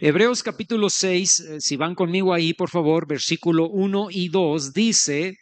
Hebreos capítulo 6, si van conmigo ahí, por favor, versículo 1 y 2, dice: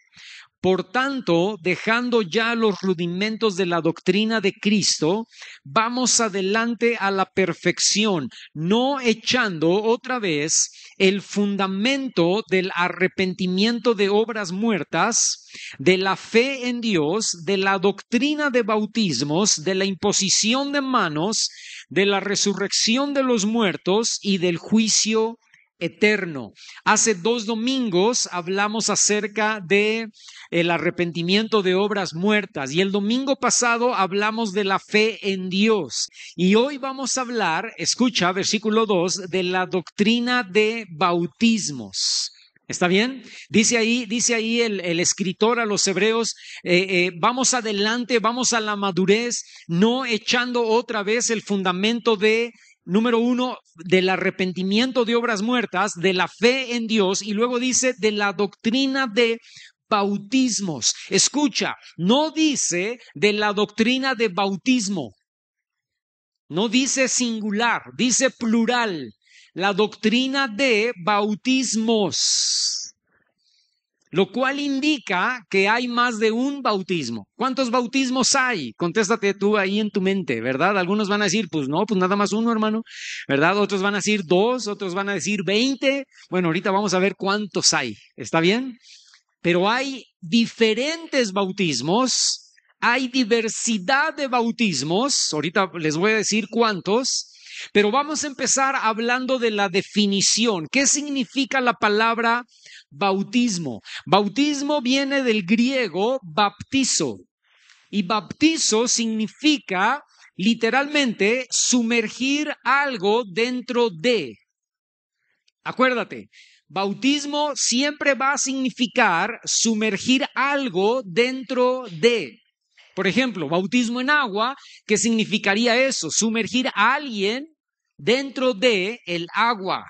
por tanto, dejando ya los rudimentos de la doctrina de Cristo, vamos adelante a la perfección, no echando otra vez el fundamento del arrepentimiento de obras muertas, de la fe en Dios, de la doctrina de bautismos, de la imposición de manos, de la resurrección de los muertos y del juicio eterno. Hace 2 domingos hablamos acerca de el arrepentimiento de obras muertas y el domingo pasado hablamos de la fe en Dios y hoy vamos a hablar, escucha, versículo 2, de la doctrina de bautismos. ¿Está bien? Dice ahí el escritor a los hebreos, vamos adelante, vamos a la madurez, no echando otra vez el fundamento de número 1, del arrepentimiento de obras muertas, de la fe en Dios, y luego dice de la doctrina de bautismos. Escucha, no dice de la doctrina de bautismo, no dice singular, dice plural, la doctrina de bautismos. Lo cual indica que hay más de un bautismo. ¿Cuántos bautismos hay? Contéstate tú ahí en tu mente, ¿verdad? Algunos van a decir, pues no, pues nada más uno, hermano, ¿verdad? Otros van a decir 2, otros van a decir 20. Bueno, ahorita vamos a ver cuántos hay, ¿está bien? Pero hay diferentes bautismos, hay diversidad de bautismos, ahorita les voy a decir cuántos. Pero vamos a empezar hablando de la definición. ¿Qué significa la palabra bautismo? Bautismo viene del griego baptizo. Y baptizo significa literalmente sumergir algo dentro de. Acuérdate, bautismo siempre va a significar sumergir algo dentro de. Por ejemplo, bautismo en agua, ¿qué significaría eso? Sumergir a alguien dentro de el agua.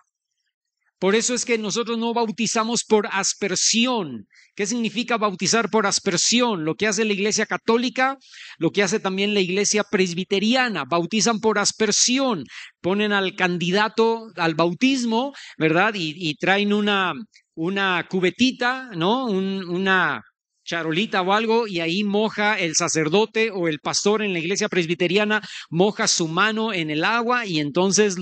Por eso es que nosotros no bautizamos por aspersión. ¿Qué significa bautizar por aspersión? Lo que hace la Iglesia Católica, lo que hace también la Iglesia Presbiteriana. Bautizan por aspersión. Ponen al candidato al bautismo, ¿verdad? Y traen una cubetita, ¿no? Una charolita o algo, y ahí moja el sacerdote o el pastor en la Iglesia Presbiteriana, moja su mano en el agua y entonces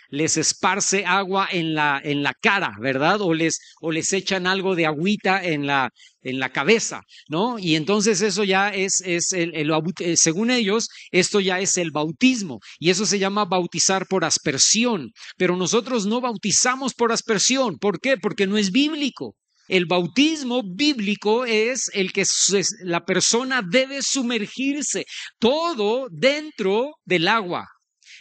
les esparce agua en la cara, ¿verdad? O les echan algo de agüita en la cabeza, ¿no? Y entonces eso ya es según ellos, esto ya es el bautismo y eso se llama bautizar por aspersión. Pero nosotros no bautizamos por aspersión. ¿Por qué? Porque no es bíblico. El bautismo bíblico es el que la persona debe sumergirse todo dentro del agua.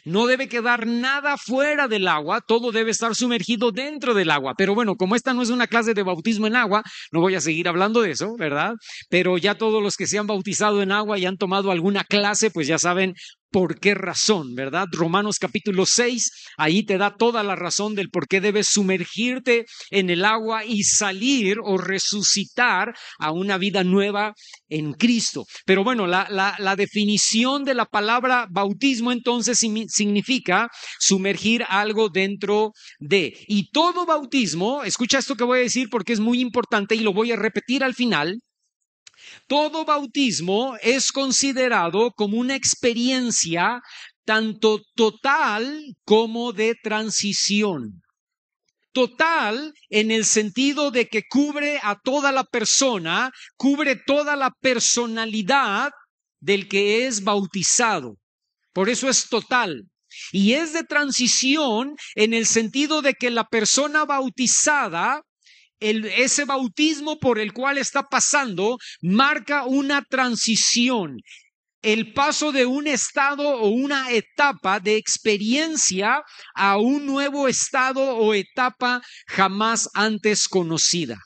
No debe quedar nada fuera del agua, todo debe estar sumergido dentro del agua. Pero bueno, como esta no es una clase de bautismo en agua, no voy a seguir hablando de eso, ¿verdad? Pero ya todos los que se han bautizado en agua y han tomado alguna clase, pues ya saben por qué razón, ¿verdad? Romanos capítulo 6, ahí te da toda la razón del por qué debes sumergirte en el agua y salir o resucitar a una vida nueva en Cristo. Pero bueno, la definición de la palabra bautismo entonces significa sumergir algo dentro de. Y todo bautismo, escucha esto que voy a decir porque es muy importante y lo voy a repetir al final. Todo bautismo es considerado como una experiencia tanto total como de transición. Total en el sentido de que cubre a toda la persona, cubre toda la personalidad del que es bautizado. Por eso es total. Y es de transición en el sentido de que la persona bautizada, ese bautismo por el cual está pasando, marca una transición. El paso de un estado o una etapa de experiencia a un nuevo estado o etapa jamás antes conocida.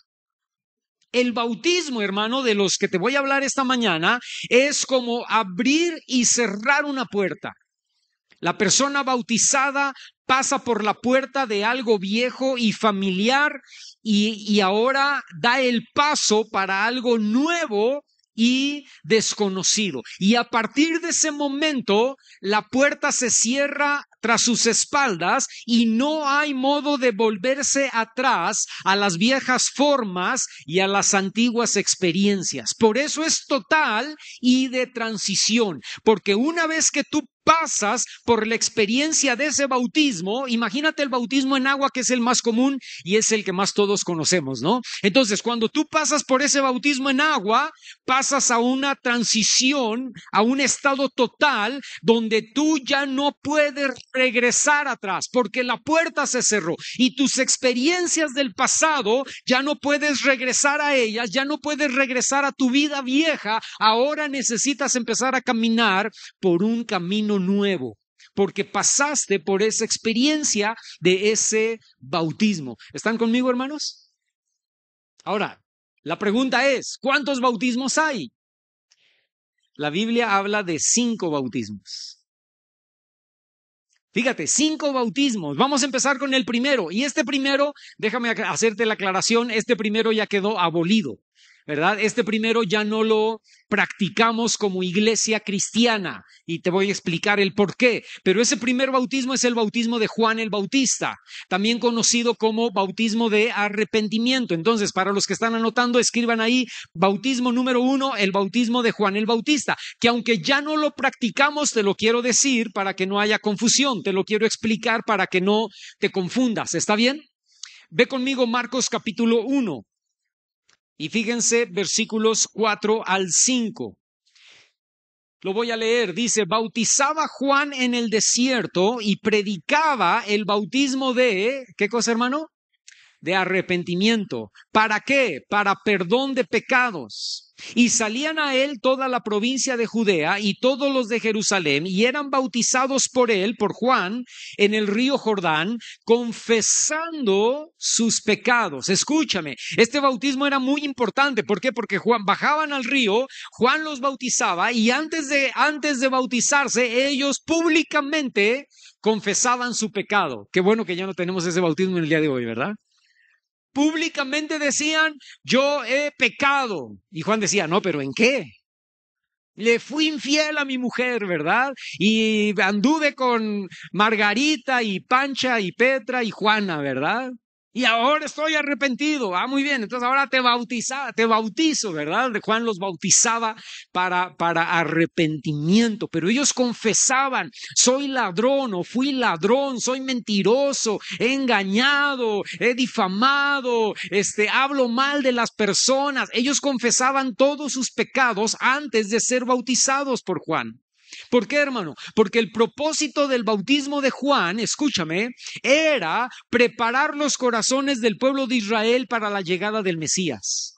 El bautismo, hermano, de los que te voy a hablar esta mañana, es como abrir y cerrar una puerta. La persona bautizada pasa por la puerta de algo viejo y familiar y ahora da el paso para algo nuevo y desconocido. Y a partir de ese momento, la puerta se cierra tras sus espaldas y no hay modo de volverse atrás a las viejas formas y a las antiguas experiencias. Por eso es total y de transición, porque una vez que tú pasas por la experiencia de ese bautismo, imagínate el bautismo en agua, que es el más común y es el que más todos conocemos, ¿no? Entonces, cuando tú pasas por ese bautismo en agua, pasas a una transición, a un estado total donde tú ya no puedes regresar atrás porque la puerta se cerró y tus experiencias del pasado ya no puedes regresar a ellas, ya no puedes regresar a tu vida vieja. Ahora necesitas empezar a caminar por un camino nuevo, porque pasaste por esa experiencia de ese bautismo. ¿Están conmigo, hermanos? Ahora, la pregunta es, ¿cuántos bautismos hay? La Biblia habla de 5 bautismos. Fíjate, 5 bautismos. Vamos a empezar con el primero. Y este primero, déjame hacerte la aclaración, este primero ya quedó abolido, ¿verdad? Este primero ya no lo practicamos como iglesia cristiana y te voy a explicar el por qué. Pero ese primer bautismo es el bautismo de Juan el Bautista, también conocido como bautismo de arrepentimiento. Entonces, para los que están anotando, escriban ahí bautismo número 1, el bautismo de Juan el Bautista, que aunque ya no lo practicamos, te lo quiero decir para que no haya confusión, te lo quiero explicar para que no te confundas. ¿Está bien? Ve conmigo Marcos capítulo 1. Y fíjense versículos 4 al 5. Lo voy a leer. Dice, bautizaba Juan en el desierto y predicaba el bautismo de, ¿qué cosa, hermano? De arrepentimiento. ¿Para qué? Para perdón de pecados. Y salían a él toda la provincia de Judea y todos los de Jerusalén y eran bautizados por él, por Juan, en el río Jordán, confesando sus pecados. Escúchame, este bautismo era muy importante. ¿Por qué? Porque bajaban al río, Juan los bautizaba y antes de bautizarse, ellos públicamente confesaban su pecado. Qué bueno que ya no tenemos ese bautismo en el día de hoy, ¿verdad? Públicamente decían, yo he pecado. Y Juan decía, no, pero ¿en qué? Le fui infiel a mi mujer, ¿verdad? Y anduve con Margarita y Pancha y Petra y Juana, ¿verdad? Y ahora estoy arrepentido. Ah, muy bien. Entonces ahora te bautizo, ¿verdad? Juan los bautizaba para arrepentimiento. Pero ellos confesaban, soy ladrón o fui ladrón, soy mentiroso, he engañado, he difamado, hablo mal de las personas. Ellos confesaban todos sus pecados antes de ser bautizados por Juan. ¿Por qué, hermano? Porque el propósito del bautismo de Juan, escúchame, era preparar los corazones del pueblo de Israel para la llegada del Mesías.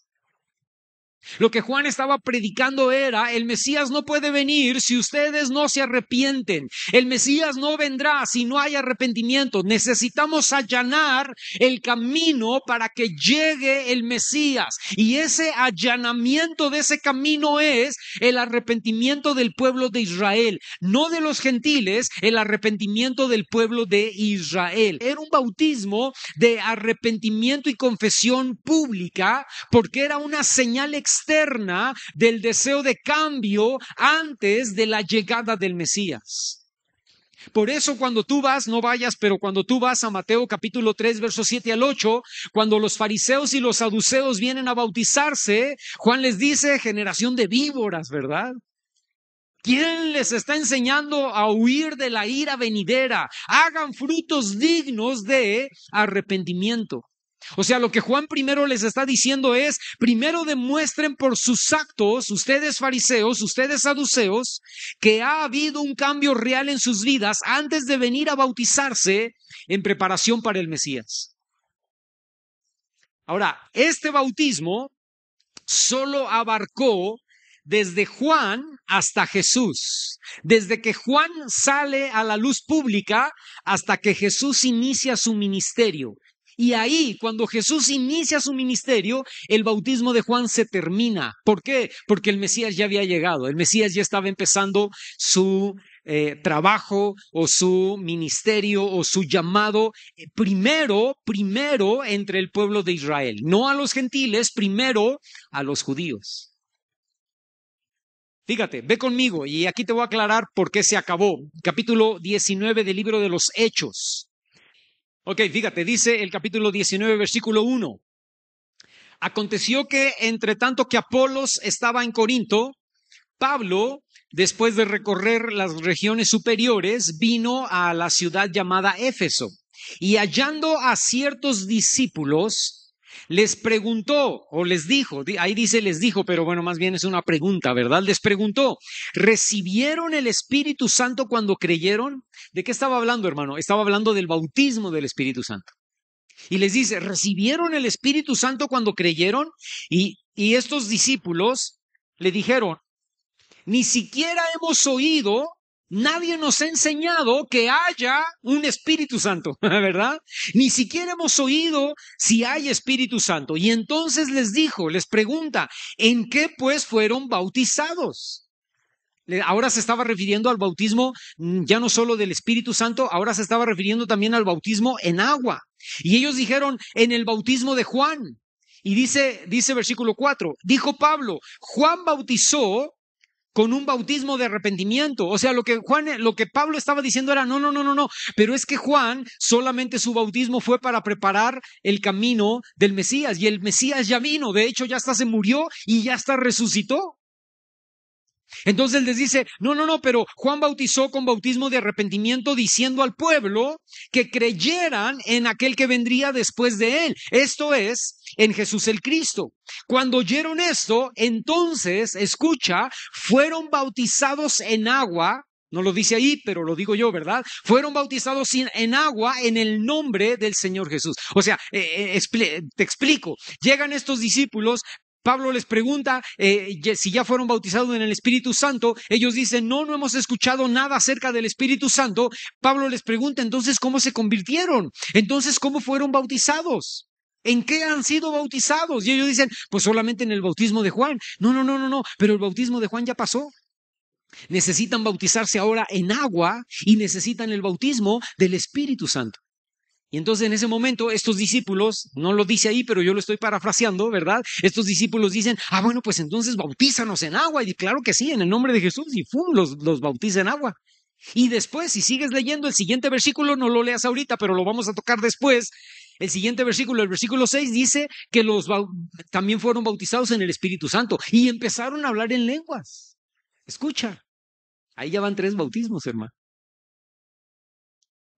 Lo que Juan estaba predicando era, el Mesías no puede venir si ustedes no se arrepienten. El Mesías no vendrá si no hay arrepentimiento. Necesitamos allanar el camino para que llegue el Mesías. Y ese allanamiento de ese camino es el arrepentimiento del pueblo de Israel. No de los gentiles, el arrepentimiento del pueblo de Israel. Era un bautismo de arrepentimiento y confesión pública porque era una señal externa del deseo de cambio antes de la llegada del Mesías. Por eso cuando tú vas, no vayas, pero cuando tú vas a Mateo capítulo 3, versos 7 al 8, cuando los fariseos y los saduceos vienen a bautizarse, Juan les dice, generación de víboras, ¿verdad? ¿Quién les está enseñando a huir de la ira venidera? Hagan frutos dignos de arrepentimiento. O sea, lo que Juan primero les está diciendo es, primero demuestren por sus actos, ustedes fariseos, ustedes saduceos, que ha habido un cambio real en sus vidas antes de venir a bautizarse en preparación para el Mesías. Ahora, este bautismo solo abarcó desde Juan hasta Jesús, desde que Juan sale a la luz pública hasta que Jesús inicia su ministerio. Y ahí, cuando Jesús inicia su ministerio, el bautismo de Juan se termina. ¿Por qué? Porque el Mesías ya había llegado, el Mesías ya estaba empezando su trabajo o su ministerio o su llamado primero entre el pueblo de Israel, no a los gentiles, primero a los judíos. Fíjate, ve conmigo y aquí te voy a aclarar por qué se acabó. Capítulo 19 del libro de los Hechos. Ok, fíjate, dice el capítulo 19, versículo 1. Aconteció que entre tanto que Apolos estaba en Corinto, Pablo, después de recorrer las regiones superiores, vino a la ciudad llamada Éfeso y hallando a ciertos discípulos, les preguntó o les dijo, ahí dice les dijo, pero bueno, más bien es una pregunta, ¿verdad? Les preguntó, ¿recibieron el Espíritu Santo cuando creyeron? ¿De qué estaba hablando, hermano? Estaba hablando del bautismo del Espíritu Santo. Y les dice, ¿recibieron el Espíritu Santo cuando creyeron? Y estos discípulos le dijeron, ni siquiera hemos oído, nadie nos ha enseñado que haya un Espíritu Santo, ¿verdad? Ni siquiera hemos oído si hay Espíritu Santo. Y entonces les dijo, les pregunta, ¿en qué pues fueron bautizados? Ahora se estaba refiriendo al bautismo ya no solo del Espíritu Santo, ahora se estaba refiriendo también al bautismo en agua. Y ellos dijeron, en el bautismo de Juan. Y dice versículo 4, dijo Pablo, Juan bautizó con un bautismo de arrepentimiento. O sea, lo que Pablo estaba diciendo era, no, pero es que Juan solamente su bautismo fue para preparar el camino del Mesías, y el Mesías ya vino, de hecho ya hasta se murió y ya hasta resucitó. Entonces les dice, no, pero Juan bautizó con bautismo de arrepentimiento diciendo al pueblo que creyeran en aquel que vendría después de él. Esto es, en Jesús el Cristo. Cuando oyeron esto, entonces, escucha, fueron bautizados en agua. No lo dice ahí, pero lo digo yo, ¿verdad? Fueron bautizados en agua en el nombre del Señor Jesús. O sea, te explico. Llegan estos discípulos. Pablo les pregunta si ya fueron bautizados en el Espíritu Santo. Ellos dicen, no hemos escuchado nada acerca del Espíritu Santo. Pablo les pregunta, entonces, ¿cómo se convirtieron? Entonces, ¿cómo fueron bautizados? ¿En qué han sido bautizados? Y ellos dicen, pues solamente en el bautismo de Juan. No, pero el bautismo de Juan ya pasó. Necesitan bautizarse ahora en agua y necesitan el bautismo del Espíritu Santo. Y entonces en ese momento estos discípulos, no lo dice ahí, pero yo lo estoy parafraseando, ¿verdad? Estos discípulos dicen, bueno, pues entonces bautízanos en agua. Y claro que sí, en el nombre de Jesús, y ¡fum!, los bautiza en agua. Y después, si sigues leyendo el siguiente versículo, no lo leas ahorita, pero lo vamos a tocar después. El siguiente versículo, el versículo 6, dice que también fueron bautizados en el Espíritu Santo y empezaron a hablar en lenguas. Escucha, ahí ya van 3 bautismos, hermano.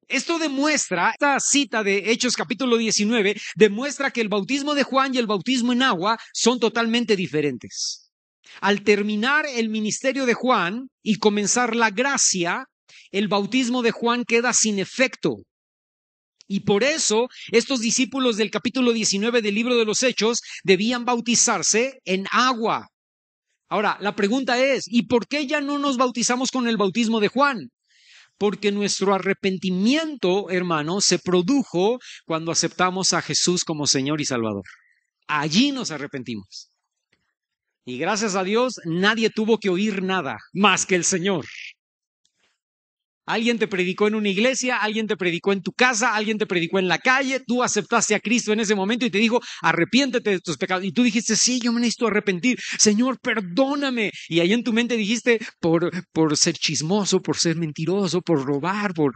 Esto demuestra, esta cita de Hechos capítulo 19, demuestra que el bautismo de Juan y el bautismo en agua son totalmente diferentes. Al terminar el ministerio de Juan y comenzar la gracia, el bautismo de Juan queda sin efecto. Y por eso estos discípulos del capítulo 19 del libro de los Hechos debían bautizarse en agua. Ahora, la pregunta es, ¿y por qué ya no nos bautizamos con el bautismo de Juan? Porque nuestro arrepentimiento, hermano, se produjo cuando aceptamos a Jesús como Señor y Salvador. Allí nos arrepentimos. Y gracias a Dios, nadie tuvo que oír nada más que el Señor. Alguien te predicó en una iglesia, alguien te predicó en tu casa, alguien te predicó en la calle, tú aceptaste a Cristo en ese momento y te dijo, arrepiéntete de tus pecados. Y tú dijiste, sí, yo me necesito arrepentir. Señor, perdóname. Y ahí en tu mente dijiste, por ser chismoso, por ser mentiroso, por robar, por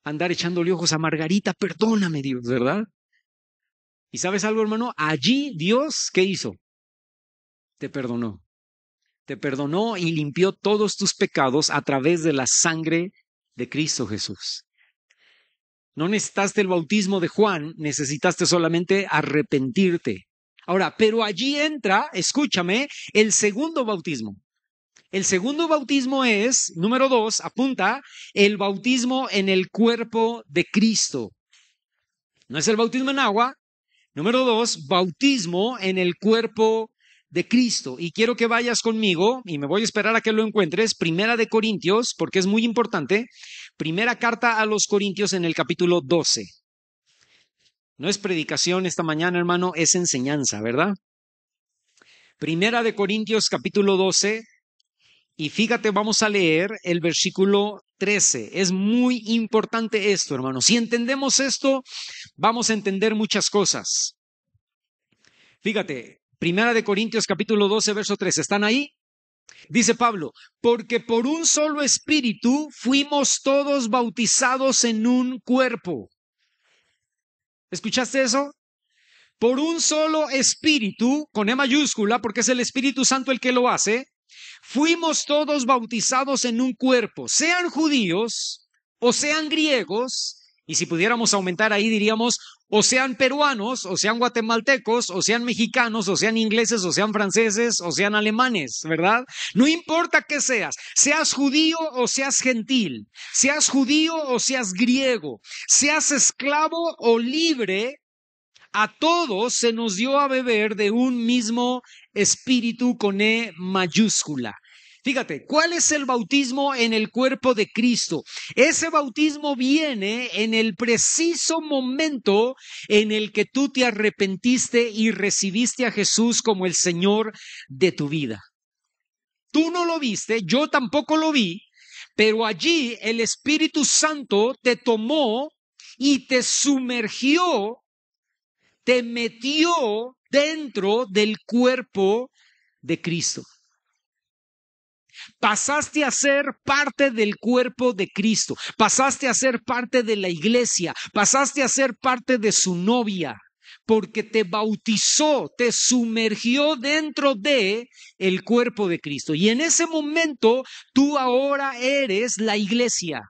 andar echándole ojos a Margarita, perdóname, Dios, ¿verdad? ¿Y sabes algo, hermano? Allí Dios, ¿qué hizo? Te perdonó. Te perdonó y limpió todos tus pecados a través de la sangre de Cristo Jesús. No necesitaste el bautismo de Juan, necesitaste solamente arrepentirte. Ahora, pero allí entra, escúchame, el segundo bautismo. El segundo bautismo es, número 2, apunta, el bautismo en el cuerpo de Cristo. No es el bautismo en agua. Número 2, bautismo en el cuerpo de Cristo. Y quiero que vayas conmigo, y me voy a esperar a que lo encuentres, Primera de Corintios, porque es muy importante. Primera carta a los Corintios en el capítulo 12. No es predicación esta mañana, hermano, es enseñanza, ¿verdad? Primera de Corintios capítulo 12. Y fíjate, vamos a leer el versículo 13. Es muy importante esto, hermano. Si entendemos esto, vamos a entender muchas cosas. Fíjate, Primera de Corintios capítulo 12, verso 13. ¿Están ahí? Dice Pablo, porque por un solo espíritu fuimos todos bautizados en un cuerpo. ¿Escuchaste eso? Por un solo espíritu, con E mayúscula, porque es el Espíritu Santo el que lo hace, fuimos todos bautizados en un cuerpo, sean judíos o sean griegos, y si pudiéramos aumentar ahí diríamos, o sean peruanos, o sean guatemaltecos, o sean mexicanos, o sean ingleses, o sean franceses, o sean alemanes, ¿verdad? No importa qué seas judío o seas gentil, seas judío o seas griego, seas esclavo o libre, a todos se nos dio a beber de un mismo espíritu con E mayúscula. Fíjate, ¿cuál es el bautismo en el cuerpo de Cristo? Ese bautismo viene en el preciso momento en el que tú te arrepentiste y recibiste a Jesús como el Señor de tu vida. Tú no lo viste, yo tampoco lo vi, pero allí el Espíritu Santo te tomó y te sumergió, te metió dentro del cuerpo de Cristo. Pasaste a ser parte del cuerpo de Cristo, pasaste a ser parte de la iglesia, pasaste a ser parte de su novia, porque te bautizó, te sumergió dentro de el cuerpo de Cristo. Y en ese momento tú ahora eres la iglesia.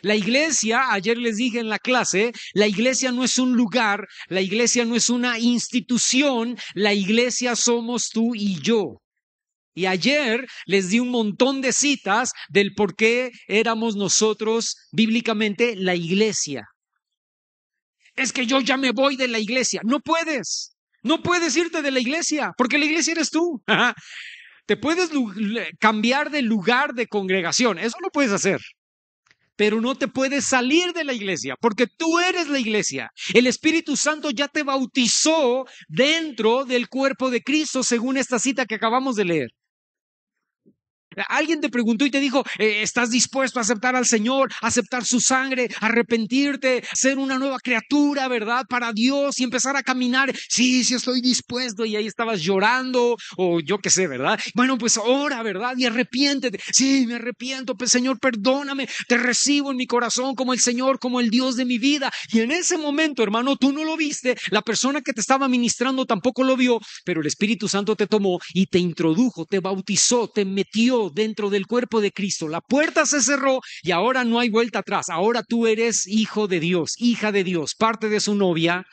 La iglesia, ayer les dije en la clase, la iglesia no es un lugar, la iglesia no es una institución, la iglesia somos tú y yo. Y ayer les di un montón de citas del por qué éramos nosotros bíblicamente la iglesia. Es que yo ya me voy de la iglesia. No puedes. No puedes irte de la iglesia, porque la iglesia eres tú. Te puedes cambiar de lugar de congregación, eso lo puedes hacer. Pero no te puedes salir de la iglesia, porque tú eres la iglesia. El Espíritu Santo ya te bautizó dentro del cuerpo de Cristo, según esta cita que acabamos de leer. Alguien te preguntó y te dijo, ¿estás dispuesto a aceptar al Señor, a aceptar su sangre, arrepentirte, ser una nueva criatura, verdad, para Dios y empezar a caminar? Sí, sí estoy dispuesto. Y ahí estabas llorando o yo qué sé, ¿verdad? Bueno, pues ora, ¿verdad? Y arrepiéntete. Sí, me arrepiento, pues Señor, perdóname, te recibo en mi corazón como el Señor, como el Dios de mi vida. Y en ese momento, hermano, tú no lo viste, la persona que te estaba ministrando tampoco lo vio, pero el Espíritu Santo te tomó y te introdujo, te bautizó, te metió dentro del cuerpo de Cristo. La puerta se cerró y ahora no hay vuelta atrás. Ahora tú eres hijo de Dios, hija de Dios, parte de su novia,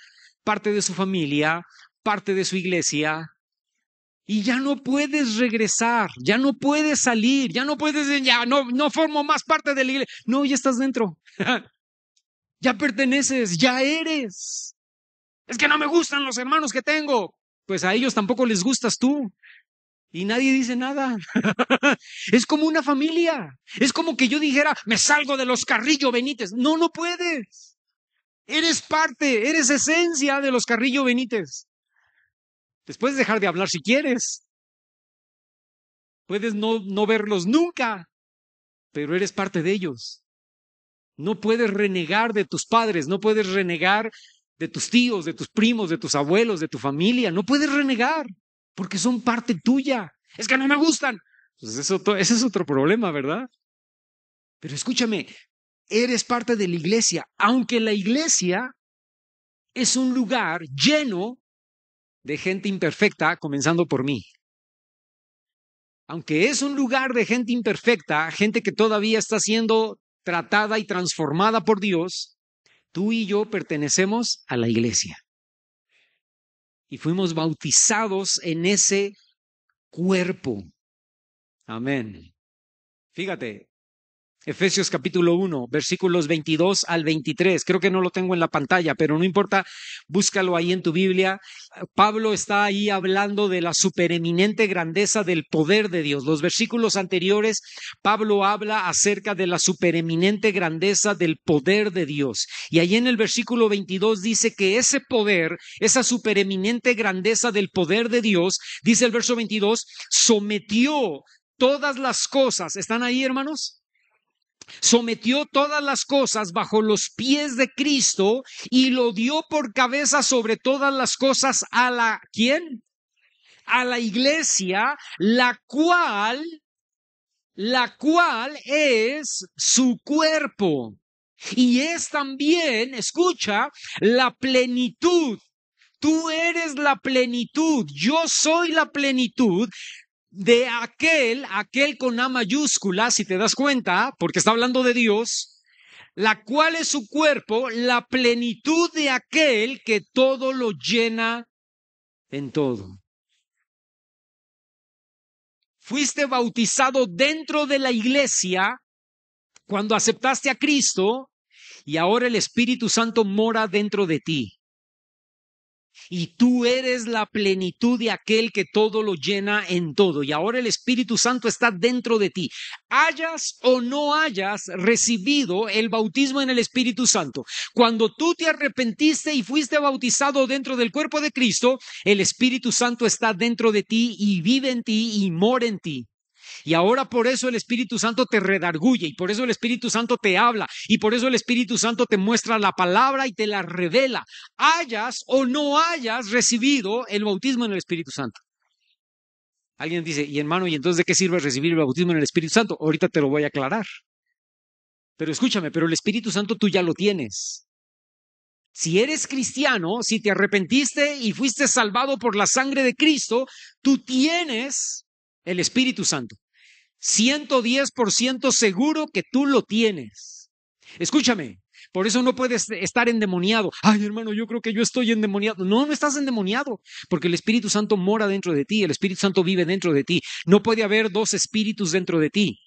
parte de su familia, parte de su iglesia. Y ya no puedes regresar, ya no puedes salir, ya no puedes decir, ya no formo más parte de la iglesia. No, ya estás dentro. Ya perteneces, ya eres. Es que no me gustan los hermanos que tengo. Pues a ellos tampoco les gustas tú. Y nadie dice nada. Es como una familia. Es como que yo dijera, me salgo de los Carrillo Benítez. No, no puedes. Eres parte, eres esencia de los Carrillo Benítez. Les puedes dejar de hablar si quieres. Puedes no verlos nunca, pero eres parte de ellos. No puedes renegar de tus padres, no puedes renegar de tus tíos, de tus primos, de tus abuelos, de tu familia. No puedes renegar porque son parte tuya. Es que no me gustan. Pues ese es otro problema, ¿verdad? Pero escúchame, eres parte de la iglesia, aunque la iglesia es un lugar lleno de gente imperfecta, comenzando por mí. Aunque es un lugar de gente imperfecta, gente que todavía está siendo tratada y transformada por Dios, tú y yo pertenecemos a la iglesia. Y fuimos bautizados en ese cuerpo. Amén. Fíjate, Efesios capítulo 1, versículos 22 al 23. Creo que no lo tengo en la pantalla, pero no importa, búscalo ahí en tu Biblia. Pablo está ahí hablando de la supereminente grandeza del poder de Dios. Los versículos anteriores, Pablo habla acerca de la supereminente grandeza del poder de Dios. Y ahí en el versículo 22 dice que ese poder, esa supereminente grandeza del poder de Dios, dice el verso 22, sometió todas las cosas. ¿Están ahí, hermanos? Sometió todas las cosas bajo los pies de Cristo y lo dio por cabeza sobre todas las cosas a la ¿quién? A la iglesia, la cual la cual es su cuerpo. Y es también, escucha, la plenitud. Tú eres la plenitud, yo soy la plenitud de aquel con A mayúscula, si te das cuenta, porque está hablando de Dios, la cual es su cuerpo, la plenitud de aquel que todo lo llena en todo. Fuiste bautizado dentro de la iglesia cuando aceptaste a Cristo y ahora el Espíritu Santo mora dentro de ti. Y tú eres la plenitud de aquel que todo lo llena en todo. Y ahora el Espíritu Santo está dentro de ti. Hayas o no hayas recibido el bautismo en el Espíritu Santo. Cuando tú te arrepentiste y fuiste bautizado dentro del cuerpo de Cristo, el Espíritu Santo está dentro de ti y vive en ti y mora en ti. Y ahora por eso el Espíritu Santo te redarguye y por eso el Espíritu Santo te habla y por eso el Espíritu Santo te muestra la palabra y te la revela. Hayas o no hayas recibido el bautismo en el Espíritu Santo. Alguien dice, y hermano, ¿y entonces de qué sirve recibir el bautismo en el Espíritu Santo? Ahorita te lo voy a aclarar. Pero escúchame, pero el Espíritu Santo tú ya lo tienes. Si eres cristiano, si te arrepentiste y fuiste salvado por la sangre de Cristo, tú tienes el Espíritu Santo. 110% seguro que tú lo tienes. Escúchame, por eso no puedes estar endemoniado. Ay, hermano, yo creo que yo estoy endemoniado. No, no estás endemoniado, porque el Espíritu Santo mora dentro de ti, el Espíritu Santo vive dentro de ti. No puede haber dos espíritus dentro de ti.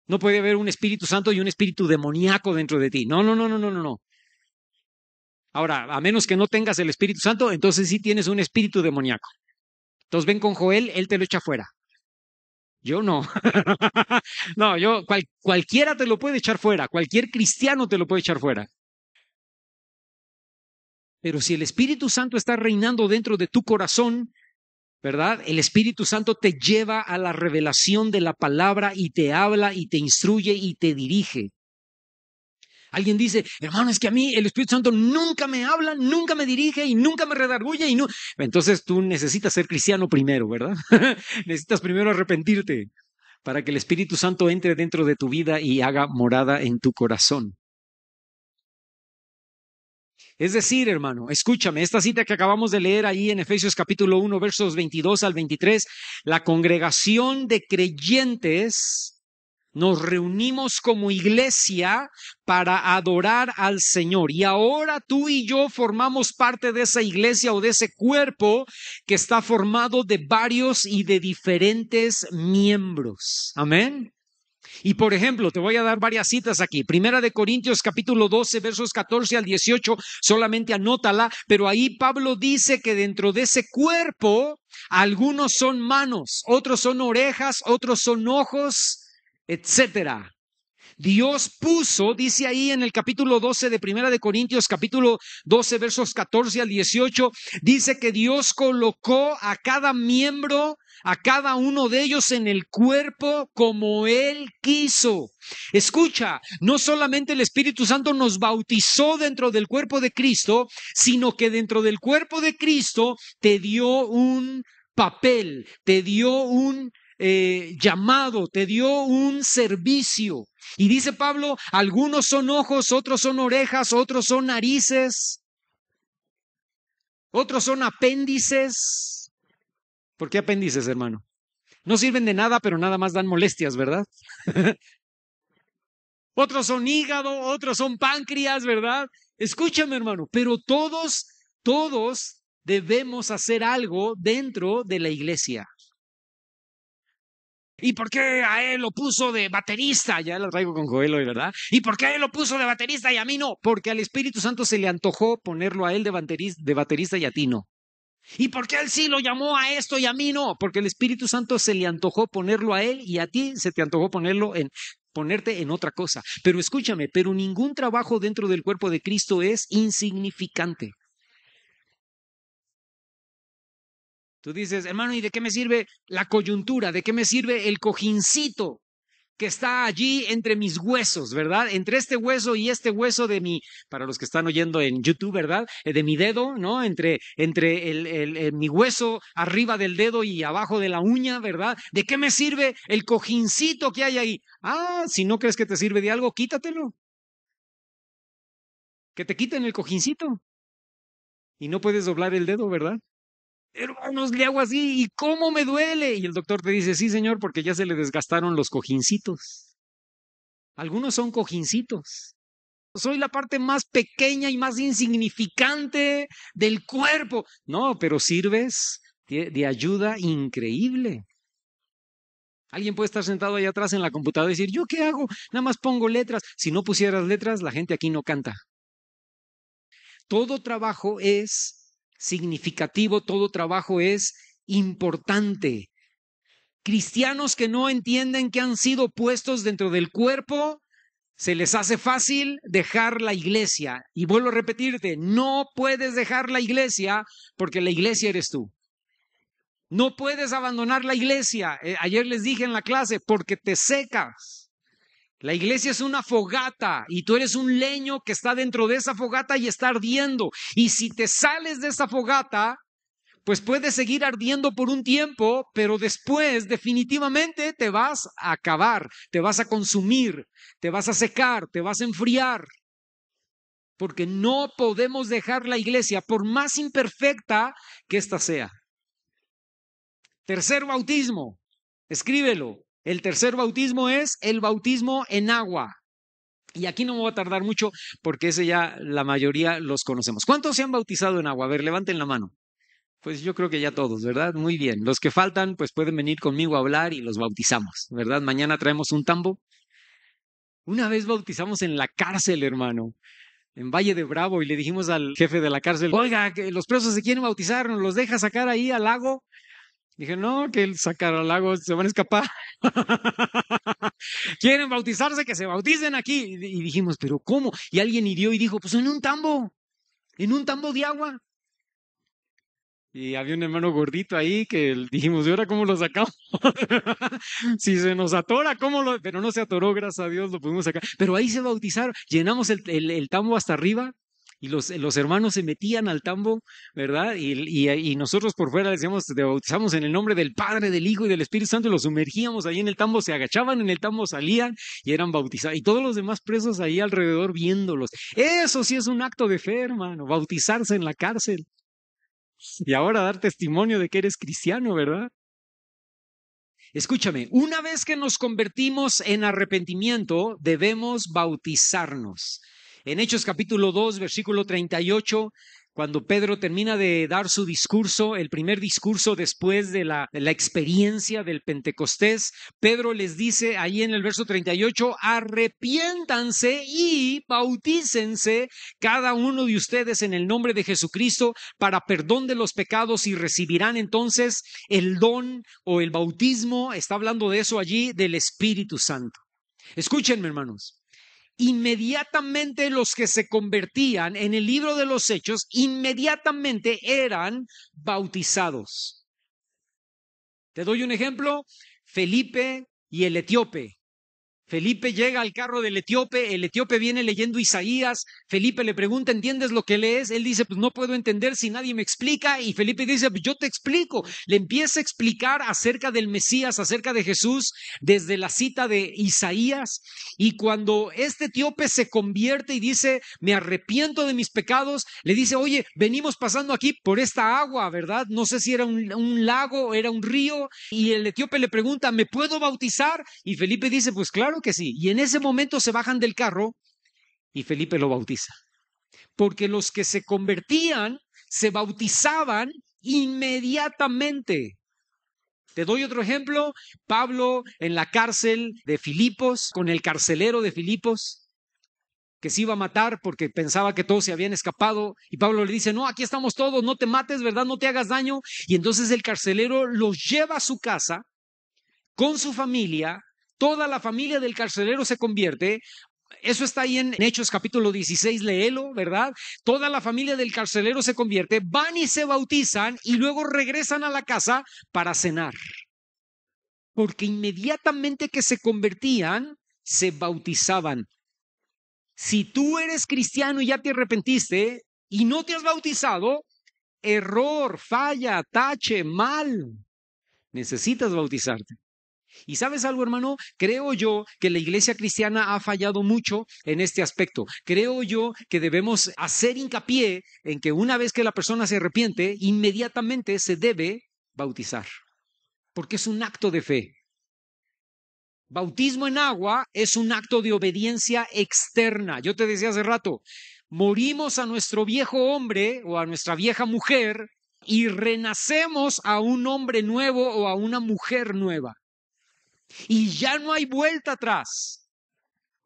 No puede haber un Espíritu Santo y un espíritu demoníaco dentro de ti. No, no, no, no, no, no, no. Ahora, a menos que no tengas el Espíritu Santo, entonces sí tienes un espíritu demoníaco. Entonces ven con Joel, él te lo echa fuera. Yo no. No, cualquiera te lo puede echar fuera, cualquier cristiano te lo puede echar fuera. Pero si el Espíritu Santo está reinando dentro de tu corazón, ¿verdad? El Espíritu Santo te lleva a la revelación de la palabra y te habla y te instruye y te dirige. Alguien dice, hermano, es que a mí el Espíritu Santo nunca me habla, nunca me dirige y nunca me redarguye y no. Entonces tú necesitas ser cristiano primero, ¿verdad? Necesitas primero arrepentirte para que el Espíritu Santo entre dentro de tu vida y haga morada en tu corazón. Es decir, hermano, escúchame, esta cita que acabamos de leer ahí en Efesios capítulo 1, versos 22 al 23, la congregación de creyentes nos reunimos como iglesia para adorar al Señor. Y ahora tú y yo formamos parte de esa iglesia o de ese cuerpo que está formado de varios y de diferentes miembros. Amén. Y por ejemplo, te voy a dar varias citas aquí. Primera de Corintios capítulo 12, versos 14 al 18, solamente anótala, pero ahí Pablo dice que dentro de ese cuerpo, algunos son manos, otros son orejas, otros son ojos, etcétera. Dios puso, dice ahí en el capítulo 12 de Primera de Corintios, capítulo 12, versos 14 al 18, dice que Dios colocó a cada miembro, a cada uno de ellos en el cuerpo como Él quiso. Escucha, no solamente el Espíritu Santo nos bautizó dentro del cuerpo de Cristo, sino que dentro del cuerpo de Cristo te dio un papel, te dio un llamado, te dio un servicio. Y dice Pablo, algunos son ojos, otros son orejas, otros son narices, otros son apéndices. ¿Por qué apéndices, hermano? No sirven de nada, pero nada más dan molestias, ¿verdad? Otros son hígado, otros son páncreas, ¿verdad? Escúchame, hermano, pero todos debemos hacer algo dentro de la iglesia. ¿Y por qué a él lo puso de baterista? Ya lo traigo con Joel hoy, ¿verdad? ¿Y por qué a él lo puso de baterista y a mí no? Porque al Espíritu Santo se le antojó ponerlo a él de baterista y a ti no. ¿Y por qué él sí lo llamó a esto y a mí no? Porque el Espíritu Santo se le antojó ponerlo a él y a ti se te antojó ponerte en otra cosa. Pero escúchame, pero ningún trabajo dentro del cuerpo de Cristo es insignificante. Tú dices, hermano, ¿y de qué me sirve la coyuntura? ¿De qué me sirve el cojincito? que está allí entre mis huesos, ¿verdad? Entre este hueso y este hueso de mi, para los que están oyendo en YouTube, ¿verdad? De mi dedo, ¿no? Entre mi hueso arriba del dedo y abajo de la uña, ¿verdad? ¿De qué me sirve el cojincito que hay ahí? Ah, si no crees que te sirve de algo, quítatelo. Que te quiten el cojincito. Y no puedes doblar el dedo, ¿verdad? Hermanos, le hago así, ¿y cómo me duele? Y el doctor te dice, sí, señor, porque ya se le desgastaron los cojincitos. Algunos son cojincitos. Soy la parte más pequeña y más insignificante del cuerpo. No, pero sirves de ayuda increíble. Alguien puede estar sentado ahí atrás en la computadora y decir, ¿yo qué hago? Nada más pongo letras. Si no pusieras letras, la gente aquí no canta. Todo trabajo es significativo, todo trabajo es importante. Cristianos que no entienden que han sido puestos dentro del cuerpo, se les hace fácil dejar la iglesia. Y vuelvo a repetirte, no puedes dejar la iglesia porque la iglesia eres tú. No puedes abandonar la iglesia. Ayer les dije en la clase, porque te secas. La iglesia es una fogata y tú eres un leño que está dentro de esa fogata y está ardiendo. Y si te sales de esa fogata, pues puedes seguir ardiendo por un tiempo, pero después definitivamente te vas a acabar, te vas a consumir, te vas a secar, te vas a enfriar. Porque no podemos dejar la iglesia, por más imperfecta que ésta sea. Tercer bautismo, escríbelo. El tercer bautismo es el bautismo en agua. Y aquí no me voy a tardar mucho porque ese ya la mayoría los conocemos. ¿Cuántos se han bautizado en agua? A ver, levanten la mano. Pues yo creo que ya todos, ¿verdad? Muy bien. Los que faltan, pues pueden venir conmigo a hablar y los bautizamos, ¿verdad? Mañana traemos un tambo. Una vez bautizamos en la cárcel, hermano, en Valle de Bravo, y le dijimos al jefe de la cárcel, oiga, que los presos se quieren bautizar, ¿nos los deja sacar ahí al lago? Dije, no, que el sacar al lago se van a escapar. Quieren bautizarse, que se bauticen aquí. Y dijimos, ¿pero cómo? Y alguien hirió y dijo, pues en un tambo de agua. Y había un hermano gordito ahí que dijimos, ¿y ahora cómo lo sacamos? Si se nos atora, ¿cómo lo...? Pero no se atoró, gracias a Dios, lo pudimos sacar. Pero ahí se bautizaron, llenamos el tambo hasta arriba y los hermanos se metían al tambo, ¿verdad? Y nosotros por fuera decíamos, te bautizamos en el nombre del Padre, del Hijo y del Espíritu Santo, y los sumergíamos ahí en el tambo, se agachaban en el tambo, salían y eran bautizados. Y todos los demás presos ahí alrededor viéndolos. Eso sí es un acto de fe, hermano, bautizarse en la cárcel. Y ahora dar testimonio de que eres cristiano, ¿verdad? Escúchame, una vez que nos convertimos en arrepentimiento, debemos bautizarnos. En Hechos capítulo 2, versículo 38, cuando Pedro termina de dar su discurso, el primer discurso después de la experiencia del Pentecostés, Pedro les dice ahí en el verso 38, arrepiéntanse y bautícense cada uno de ustedes en el nombre de Jesucristo para perdón de los pecados y recibirán entonces el don o el bautismo, está hablando de eso allí, del Espíritu Santo. Escúchenme, hermanos. Inmediatamente los que se convertían en el libro de los Hechos, inmediatamente eran bautizados. Te doy un ejemplo, Felipe y el etíope. Felipe llega al carro del etíope, el etíope viene leyendo Isaías, Felipe le pregunta, ¿entiendes lo que lees? Él dice, pues no puedo entender si nadie me explica, y Felipe dice, pues yo te explico. Le empieza a explicar acerca del Mesías, acerca de Jesús, desde la cita de Isaías, y cuando este etíope se convierte y dice, me arrepiento de mis pecados, le dice, oye, venimos pasando aquí por esta agua, ¿verdad? No sé si era un lago o era un río, y el etíope le pregunta, ¿me puedo bautizar? Y Felipe dice, pues claro que sí. Y en ese momento se bajan del carro y Felipe lo bautiza. Porque los que se convertían se bautizaban inmediatamente. Te doy otro ejemplo. Pablo en la cárcel de Filipos, con el carcelero de Filipos, que se iba a matar porque pensaba que todos se habían escapado. Y Pablo le dice, no, aquí estamos todos, no te mates, ¿verdad? No te hagas daño. Y entonces el carcelero los lleva a su casa con su familia. Toda la familia del carcelero se convierte. Eso está ahí en Hechos capítulo 16, léelo, ¿verdad? Toda la familia del carcelero se convierte, van y se bautizan y luego regresan a la casa para cenar. porque inmediatamente que se convertían, se bautizaban. Si tú eres cristiano y ya te arrepentiste y no te has bautizado, error, falla, tache, mal. Necesitas bautizarte. Y sabes algo, hermano, creo yo que la iglesia cristiana ha fallado mucho en este aspecto. Creo yo que debemos hacer hincapié en que una vez que la persona se arrepiente, inmediatamente se debe bautizar, porque es un acto de fe. Bautismo en agua es un acto de obediencia externa. Yo te decía hace rato, morimos a nuestro viejo hombre o a nuestra vieja mujer y renacemos a un hombre nuevo o a una mujer nueva. Y ya no hay vuelta atrás.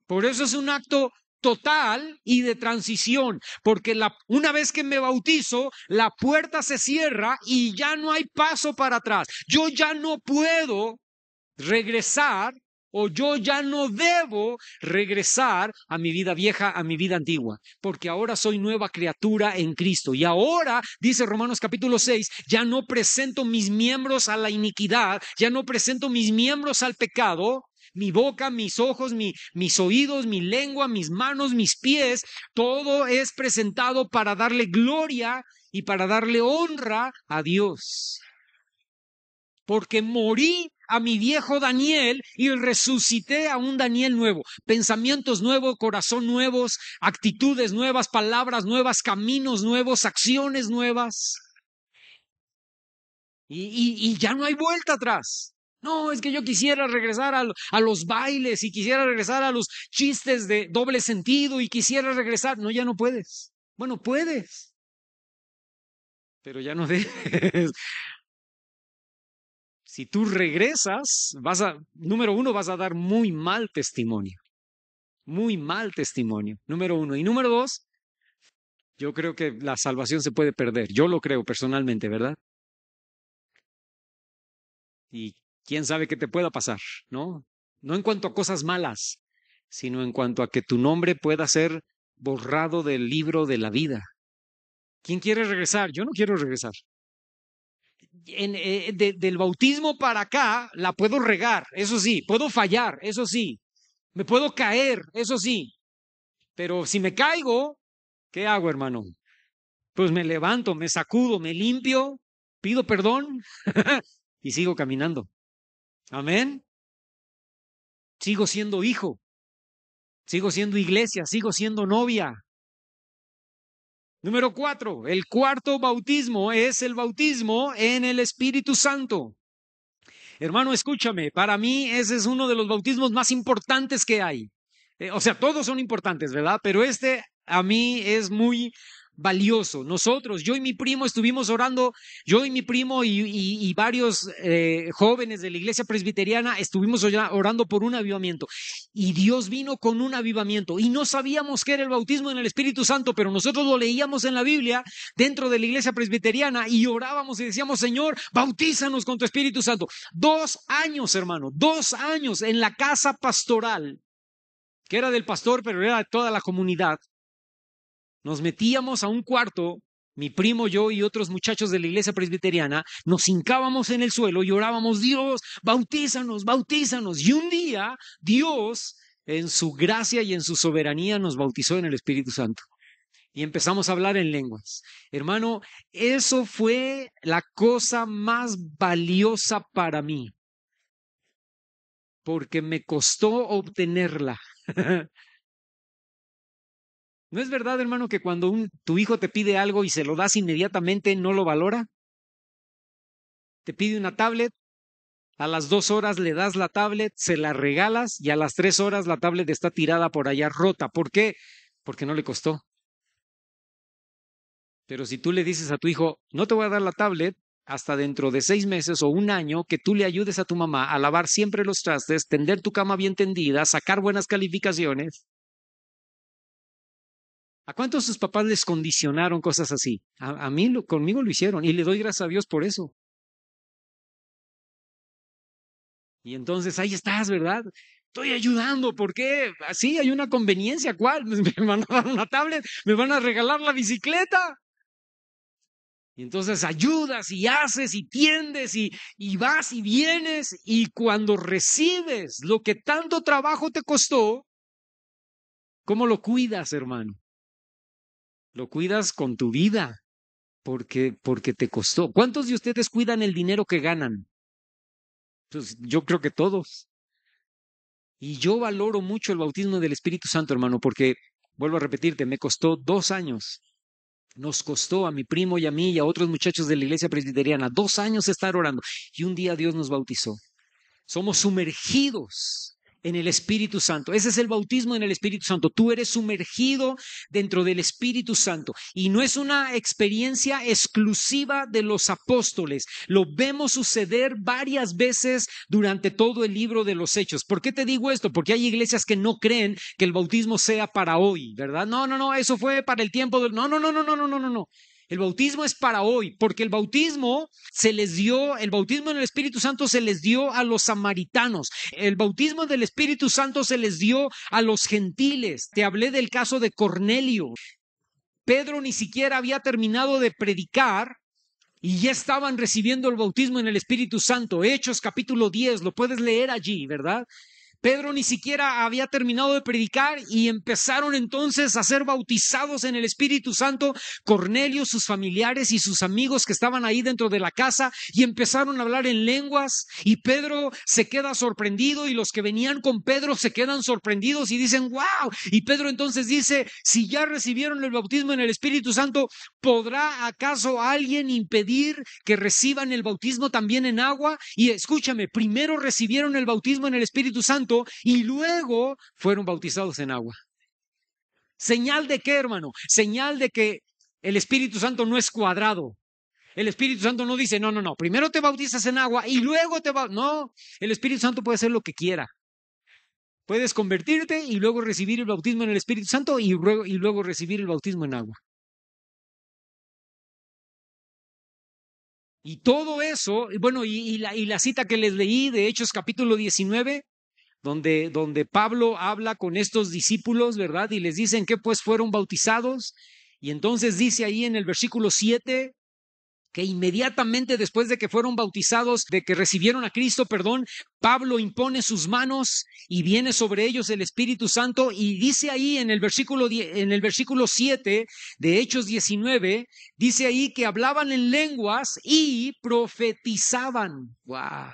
Por eso es un acto total y de transición, porque una vez que me bautizo, la puerta se cierra y ya no hay paso para atrás. Yo ya no puedo regresar o yo ya no debo regresar a mi vida vieja, a mi vida antigua, porque ahora soy nueva criatura en Cristo. Y ahora, dice Romanos capítulo 6, ya no presento mis miembros a la iniquidad, ya no presento mis miembros al pecado. Mi boca, mis ojos, mis oídos, mi lengua, mis manos, mis pies, todo es presentado para darle gloria y para darle honra a Dios. Porque morí a mi viejo Daniel y resucité a un Daniel nuevo. Pensamientos nuevos, corazón nuevos, actitudes nuevas, palabras nuevas, caminos nuevos, acciones nuevas. Y ya no hay vuelta atrás. No, es que yo quisiera regresar a los bailes y quisiera regresar a los chistes de doble sentido y quisiera regresar. No, ya no puedes. Bueno, puedes, pero ya no debes. Si tú regresas, número uno, vas a dar muy mal testimonio. Muy mal testimonio, número uno. Y número dos, yo creo que la salvación se puede perder. Yo lo creo personalmente, ¿verdad? Y quién sabe qué te pueda pasar, ¿no? No en cuanto a cosas malas, sino en cuanto a que tu nombre pueda ser borrado del libro de la vida. ¿Quién quiere regresar? Yo no quiero regresar. Del bautismo para acá la puedo regar, eso sí, puedo fallar, eso sí, me puedo caer, eso sí, pero si me caigo, ¿qué hago, hermano? Pues me levanto, me sacudo, me limpio, pido perdón y sigo caminando. Amén. Sigo siendo hijo, sigo siendo iglesia, sigo siendo novia. Número 4, el cuarto bautismo es el bautismo en el Espíritu Santo. Hermano, escúchame, para mí ese es uno de los bautismos más importantes que hay. O sea, todos son importantes, ¿verdad? Pero este a mí es muy valioso. Nosotros, yo y mi primo estuvimos orando, yo y mi primo y varios jóvenes de la iglesia presbiteriana estuvimos orando por un avivamiento. Y Dios vino con un avivamiento. Y no sabíamos qué era el bautismo en el Espíritu Santo, pero nosotros lo leíamos en la Biblia dentro de la iglesia presbiteriana y orábamos y decíamos, Señor, bautízanos con tu Espíritu Santo. 2 años, hermano, 2 años en la casa pastoral, que era del pastor, pero era de toda la comunidad. Nos metíamos a un cuarto, mi primo, yo y otros muchachos de la iglesia presbiteriana, nos hincábamos en el suelo y orábamos, Dios, bautízanos, bautízanos. Y un día, Dios, en su gracia y en su soberanía, nos bautizó en el Espíritu Santo. Y empezamos a hablar en lenguas. Hermano, eso fue la cosa más valiosa para mí, porque me costó obtenerla. ¿No es verdad, hermano, que cuando tu hijo te pide algo y se lo das inmediatamente, no lo valora? Te pide una tablet, a las 2 horas le das la tablet, se la regalas y a las 3 horas la tablet está tirada por allá rota. ¿Por qué? Porque no le costó. Pero si tú le dices a tu hijo, no te voy a dar la tablet hasta dentro de 6 meses o un año, que tú le ayudes a tu mamá a lavar siempre los trastes, tender tu cama bien tendida, sacar buenas calificaciones. ¿A cuántos sus papás les condicionaron cosas así? A mí, conmigo lo hicieron y le doy gracias a Dios por eso. Y entonces ahí estás, ¿verdad? Estoy ayudando, ¿por qué? Así hay una conveniencia, ¿cuál? Me van a dar una tablet, me van a regalar la bicicleta. Y entonces ayudas y haces y tiendes y vas y vienes, y cuando recibes lo que tanto trabajo te costó, ¿cómo lo cuidas, hermano? Lo cuidas con tu vida, porque te costó. ¿Cuántos de ustedes cuidan el dinero que ganan? Pues yo creo que todos. Y yo valoro mucho el bautismo del Espíritu Santo, hermano, porque, vuelvo a repetirte, me costó 2 años. Nos costó a mi primo y a mí y a otros muchachos de la iglesia presbiteriana 2 años estar orando. Y un día Dios nos bautizó. Somos sumergidos en el Espíritu Santo. Ese es el bautismo en el Espíritu Santo. Tú eres sumergido dentro del Espíritu Santo. Y no es una experiencia exclusiva de los apóstoles. Lo vemos suceder varias veces durante todo el libro de los Hechos. ¿Por qué te digo esto? Porque hay iglesias que no creen que el bautismo sea para hoy, ¿verdad? No, no, no, eso fue para el tiempo del... No, no, no, no, no, no, no, no, no. El bautismo es para hoy, porque el bautismo el bautismo en el Espíritu Santo se les dio a los samaritanos. El bautismo del Espíritu Santo se les dio a los gentiles. Te hablé del caso de Cornelio. Pedro ni siquiera había terminado de predicar y ya estaban recibiendo el bautismo en el Espíritu Santo. Hechos capítulo 10, lo puedes leer allí, ¿verdad? Pedro ni siquiera había terminado de predicar y empezaron entonces a ser bautizados en el Espíritu Santo Cornelio, sus familiares y sus amigos que estaban ahí dentro de la casa, y empezaron a hablar en lenguas, y Pedro se queda sorprendido y los que venían con Pedro se quedan sorprendidos y dicen wow, y Pedro entonces dice, si ya recibieron el bautismo en el Espíritu Santo, ¿podrá acaso alguien impedir que reciban el bautismo también en agua? Y escúchame, primero recibieron el bautismo en el Espíritu Santo y luego fueron bautizados en agua. ¿Señal de qué, hermano? Señal de que el Espíritu Santo no es cuadrado. El Espíritu Santo no dice, no, no, no, primero te bautizas en agua y luego No, el Espíritu Santo puede hacer lo que quiera. Puedes convertirte y luego recibir el bautismo en el Espíritu Santo y luego recibir el bautismo en agua. Y todo eso, bueno, y la cita que les leí de Hechos capítulo 19, donde Pablo habla con estos discípulos, ¿verdad? Y les dicen que pues fueron bautizados. Y entonces dice ahí en el versículo 7 que inmediatamente después de que fueron bautizados, de que recibieron a Cristo, perdón, Pablo impone sus manos y viene sobre ellos el Espíritu Santo, y dice ahí en el versículo 7 de Hechos 19, dice ahí que hablaban en lenguas y profetizaban. ¡Wow!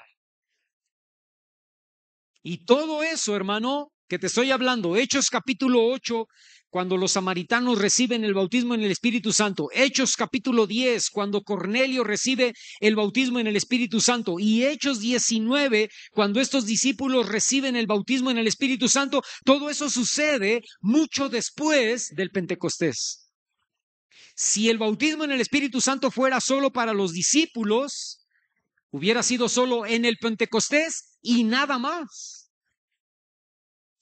Y todo eso, hermano, que te estoy hablando, Hechos capítulo 8, cuando los samaritanos reciben el bautismo en el Espíritu Santo, Hechos capítulo 10, cuando Cornelio recibe el bautismo en el Espíritu Santo, y Hechos 19, cuando estos discípulos reciben el bautismo en el Espíritu Santo, todo eso sucede mucho después del Pentecostés. Si el bautismo en el Espíritu Santo fuera solo para los discípulos, hubiera sido solo en el Pentecostés y nada más.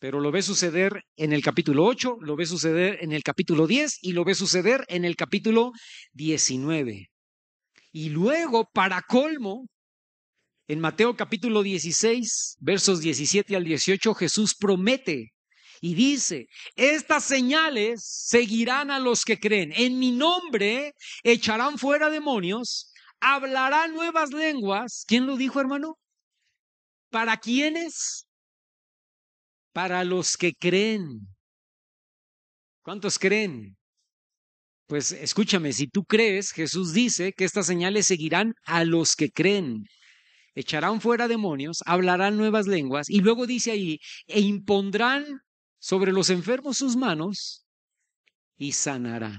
Pero lo ve suceder en el capítulo 8, lo ve suceder en el capítulo 10 y lo ve suceder en el capítulo 19. Y luego, para colmo, en Mateo capítulo 16, versos 17 al 18, Jesús promete y dice, estas señales seguirán a los que creen. En mi nombre echarán fuera demonios, hablarán nuevas lenguas. ¿Quién lo dijo, hermano? ¿Para quiénes? Para los que creen. ¿Cuántos creen? Pues escúchame, si tú crees, Jesús dice que estas señales seguirán a los que creen. Echarán fuera demonios, hablarán nuevas lenguas, y luego dice ahí, e impondrán sobre los enfermos sus manos y sanarán.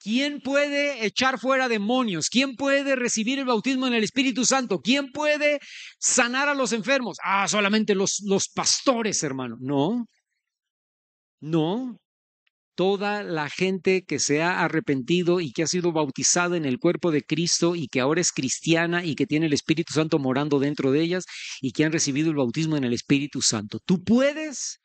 ¿Quién puede echar fuera demonios? ¿Quién puede recibir el bautismo en el Espíritu Santo? ¿Quién puede sanar a los enfermos? Ah, solamente los pastores, hermano. No, no. Toda la gente que se ha arrepentido y que ha sido bautizada en el cuerpo de Cristo y que ahora es cristiana y que tiene el Espíritu Santo morando dentro de ellas y que han recibido el bautismo en el Espíritu Santo. Tú puedes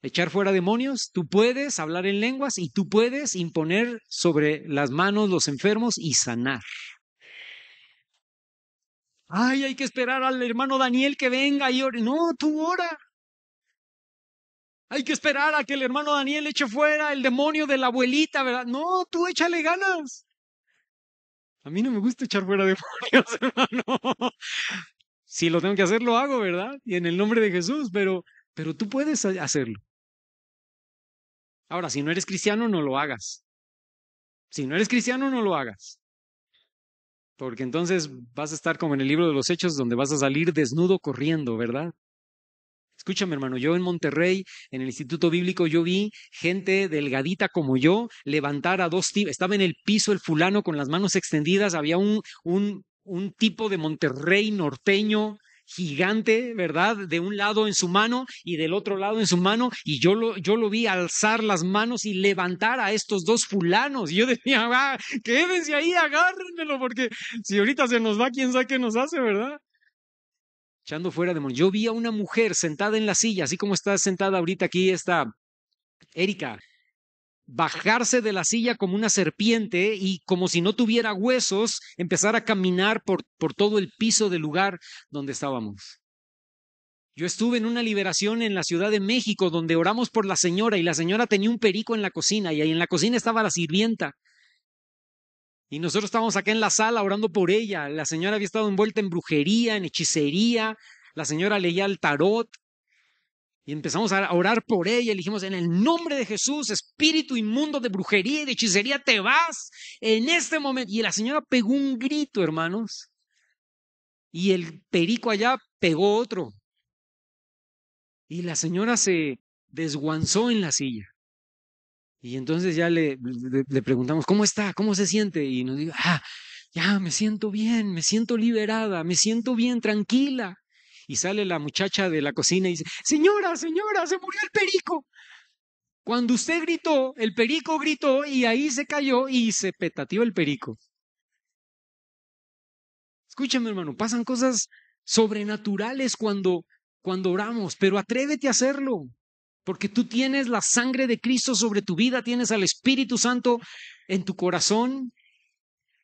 echar fuera demonios, tú puedes hablar en lenguas y tú puedes imponer sobre las manos los enfermos y sanar. Ay, hay que esperar al hermano Daniel que venga y ore. No, tú ora. Hay que esperar a que el hermano Daniel eche fuera el demonio de la abuelita, ¿verdad? No, tú échale ganas. A mí no me gusta echar fuera demonios, hermano. Si lo tengo que hacer, lo hago, ¿verdad? Y en el nombre de Jesús, pero tú puedes hacerlo. Ahora, si no eres cristiano, no lo hagas. Si no eres cristiano, no lo hagas. Porque entonces vas a estar como en el libro de los Hechos, donde vas a salir desnudo corriendo, ¿verdad? Escúchame, hermano, yo en Monterrey, en el Instituto Bíblico, yo vi gente delgadita como yo levantar a dos tipos. Estaba en el piso el fulano con las manos extendidas. Había un tipo de Monterrey norteño gigante, ¿verdad? De un lado en su mano y del otro lado en su mano. Y yo lo vi alzar las manos y levantar a estos dos fulanos. Y yo decía, quédense ahí, agárrenmelo, porque si ahorita se nos va, quién sabe qué nos hace, ¿verdad? Echando fuera demonios. Yo vi a una mujer sentada en la silla, así como está sentada ahorita aquí esta Erika, bajarse de la silla como una serpiente y como si no tuviera huesos, empezar a caminar por todo el piso del lugar donde estábamos. Yo estuve en una liberación en la Ciudad de México donde oramos por la señora y la señora tenía un perico en la cocina y ahí en la cocina estaba la sirvienta. Y nosotros estábamos acá en la sala orando por ella. La señora había estado envuelta en brujería, en hechicería. La señora leía el tarot. Y empezamos a orar por ella y le dijimos, en el nombre de Jesús, espíritu inmundo de brujería y de hechicería, te vas en este momento. Y la señora pegó un grito, hermanos. Y el perico allá pegó otro. Y la señora se desguanzó en la silla. Y entonces ya le preguntamos, ¿cómo está? ¿Cómo se siente? Y nos dijo, ya me siento bien, me siento liberada, me siento bien, tranquila. Y sale la muchacha de la cocina y dice, señora, señora, se murió el perico. Cuando usted gritó, el perico gritó y ahí se cayó y se petateó el perico. Escúchame, hermano, pasan cosas sobrenaturales cuando oramos, pero atrévete a hacerlo, porque tú tienes la sangre de Cristo sobre tu vida, tienes al Espíritu Santo en tu corazón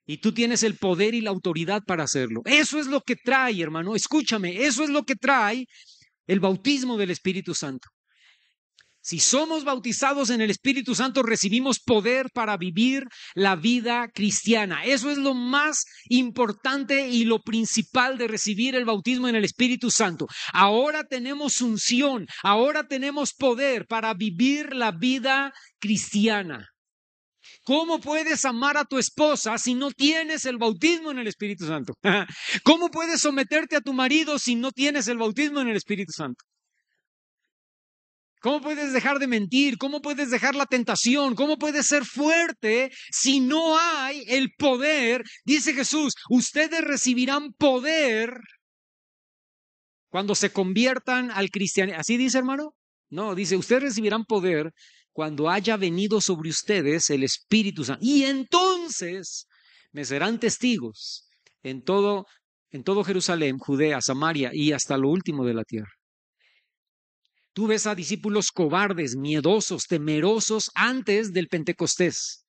y tú tienes el poder y la autoridad para hacerlo. Eso es lo que trae, hermano, escúchame, eso es lo que trae el bautismo del Espíritu Santo. Si somos bautizados en el Espíritu Santo, recibimos poder para vivir la vida cristiana. Eso es lo más importante y lo principal de recibir el bautismo en el Espíritu Santo. Ahora tenemos unción, ahora tenemos poder para vivir la vida cristiana. ¿Cómo puedes amar a tu esposa si no tienes el bautismo en el Espíritu Santo? ¿Cómo puedes someterte a tu marido si no tienes el bautismo en el Espíritu Santo? ¿Cómo puedes dejar de mentir? ¿Cómo puedes dejar la tentación? ¿Cómo puedes ser fuerte si no hay el poder? Dice Jesús, ustedes recibirán poder cuando se conviertan al cristianismo. ¿Así dice, hermano? No, dice, ustedes recibirán poder cuando haya venido sobre ustedes el Espíritu Santo. Y entonces me serán testigos en todo Jerusalén, Judea, Samaria y hasta lo último de la tierra. Tú ves a discípulos cobardes, miedosos, temerosos antes del Pentecostés.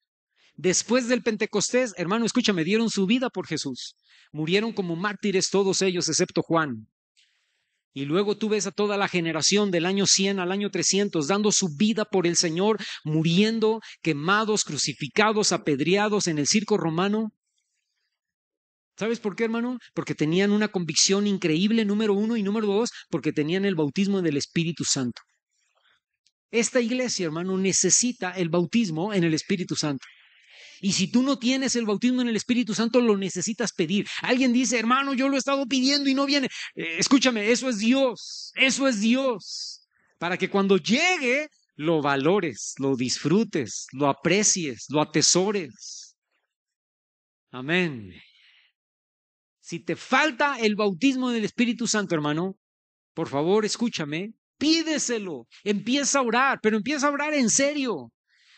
Después del Pentecostés, hermano, escúchame, dieron su vida por Jesús. Murieron como mártires todos ellos, excepto Juan. Y luego tú ves a toda la generación del año 100 al año 300 dando su vida por el Señor, muriendo, quemados, crucificados, apedreados en el circo romano. ¿Sabes por qué, hermano? Porque tenían una convicción increíble, número uno, y número dos, porque tenían el bautismo del Espíritu Santo. Esta iglesia, hermano, necesita el bautismo en el Espíritu Santo. Y si tú no tienes el bautismo en el Espíritu Santo, lo necesitas pedir. Alguien dice, hermano, yo lo he estado pidiendo y no viene. Escúchame, eso es Dios, eso es Dios. Para que cuando llegue, lo valores, lo disfrutes, lo aprecies, lo atesores. Amén. Si te falta el bautismo del Espíritu Santo, hermano, por favor, escúchame, pídeselo, empieza a orar, pero empieza a orar en serio.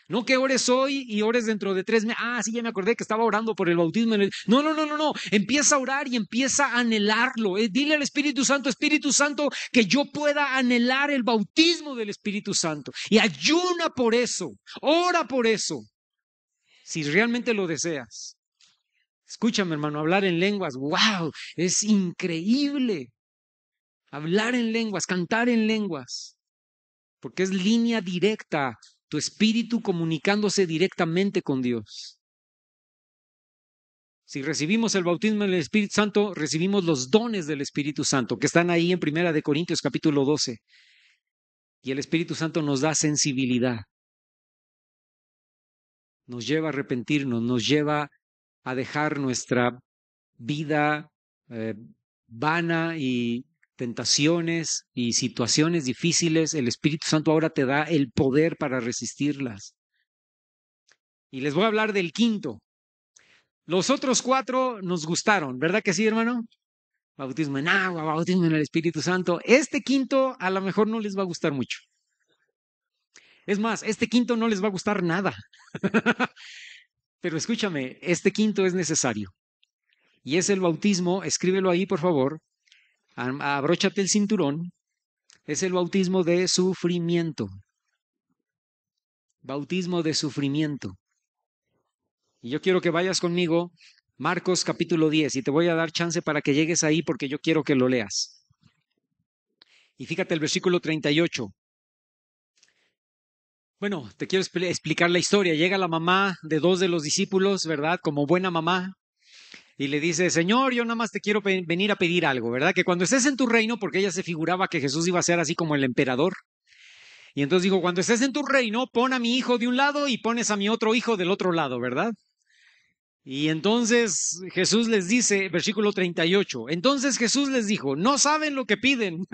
No que ores hoy y ores dentro de 3 meses. Sí, ya me acordé que estaba orando por el bautismo. No. Empieza a orar y empieza a anhelarlo. Dile al Espíritu Santo, que yo pueda anhelar el bautismo del Espíritu Santo. Y ayuna por eso, ora por eso, si realmente lo deseas. Escúchame, hermano, hablar en lenguas, wow, es increíble. Hablar en lenguas, cantar en lenguas. porque es línea directa, tu espíritu comunicándose directamente con Dios. Si recibimos el bautismo del Espíritu Santo, recibimos los dones del Espíritu Santo, que están ahí en 1 Corintios capítulo 12. Y el Espíritu Santo nos da sensibilidad, nos lleva a arrepentirnos, nos lleva a dejar nuestra vida vana y tentaciones y situaciones difíciles. El Espíritu Santo ahora te da el poder para resistirlas. Y les voy a hablar del quinto. Los otros 4 nos gustaron, ¿verdad que sí, hermano? Bautismo en agua, bautismo en el Espíritu Santo. Este quinto a lo mejor no les va a gustar mucho. Es más, este quinto no les va a gustar nada. Pero escúchame, este quinto es necesario. Y es el bautismo, escríbelo ahí por favor, abróchate el cinturón, es el bautismo de sufrimiento. Bautismo de sufrimiento. Y yo quiero que vayas conmigo, Marcos capítulo 10, y te voy a dar chance para que llegues ahí porque yo quiero que lo leas. Y fíjate el versículo 38. Bueno, te quiero explicar la historia. Llega la mamá de 2 de los discípulos, ¿verdad? Como buena mamá. Y le dice, Señor, yo nada más te quiero venir a pedir algo, ¿verdad? Que cuando estés en tu reino, porque ella se figuraba que Jesús iba a ser así como el emperador. Y entonces dijo, cuando estés en tu reino, pon a mi hijo de un lado y pones a mi otro hijo del otro lado, ¿verdad? Y entonces Jesús les dice, versículo 38, entonces Jesús les dijo, no saben lo que piden.